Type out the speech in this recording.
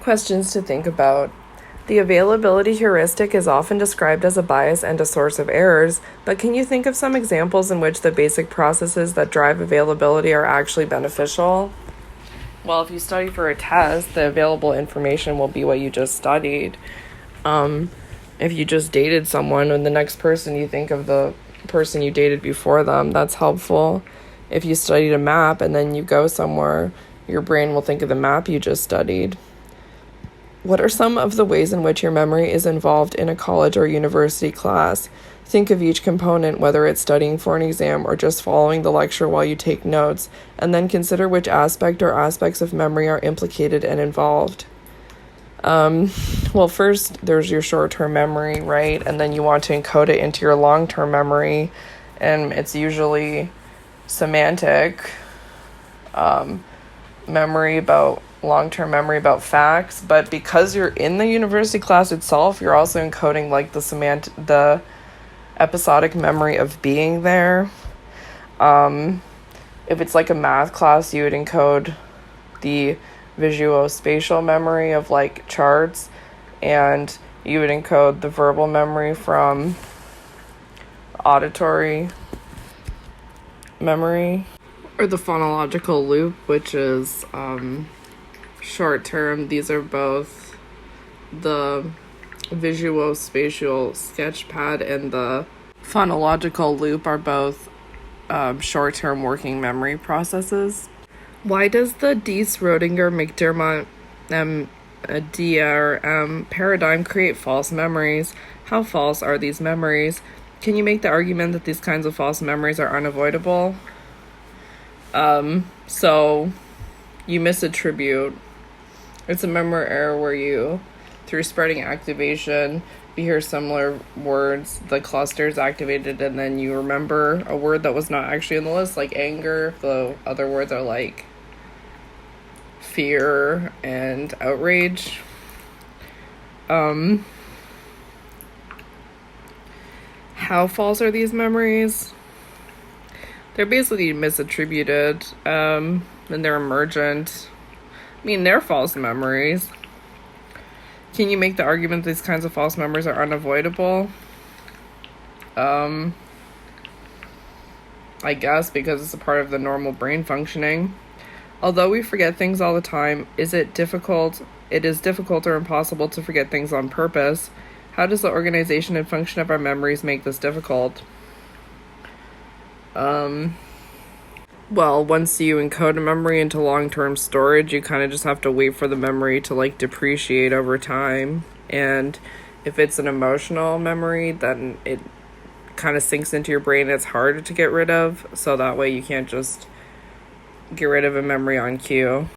Questions to think about. The availability heuristic is often described as a bias and a source of errors, but can you think of some examples in which the basic processes that drive availability are actually beneficial? Well, if you study for a test, the available information will be what you just studied. If you just dated someone and the next person, you think of the person you dated before them, that's helpful. If you studied a map and then you go somewhere, your brain will think of the map you just studied. What are some of the ways in which your memory is involved in a college or university class? Think of each component, whether it's studying for an exam or just following the lecture while you take notes, and then consider which aspect or aspects of memory are implicated and involved. Well, first, there's your short-term memory, right? And then you want to encode it into your long-term memory, and it's usually semantic long-term memory about facts, but because you're in the university class itself, you're also encoding like the episodic memory of being there. If it's like a math class, you would encode the visuospatial memory of like charts, and you would encode the verbal memory from auditory memory, or the phonological loop, which is short term. These are both the visuospatial sketchpad and the phonological loop are both short-term working memory processes. Why does the Schrödinger-McDermott DRM paradigm create false memories? How false are these memories? Can you make the argument that these kinds of false memories are unavoidable? So you misattribute. It's a memory error where you, through spreading activation, you hear similar words, the cluster is activated, and then you remember a word that was not actually on the list, like anger. The other words are like fear and outrage. How false are these memories? They're basically misattributed, and they're emergent. I mean, they're false memories. Can you make the argument that these kinds of false memories are unavoidable? I guess because it's a part of the normal brain functioning. Although we forget things all the time, it is difficult or impossible to forget things on purpose. How does the organization and function of our memories make this difficult? Well, once you encode a memory into long-term storage, you kind of just have to wait for the memory to like depreciate over time. And if it's an emotional memory, then it kind of sinks into your brain. It's harder to get rid of. So that way you can't just get rid of a memory on cue.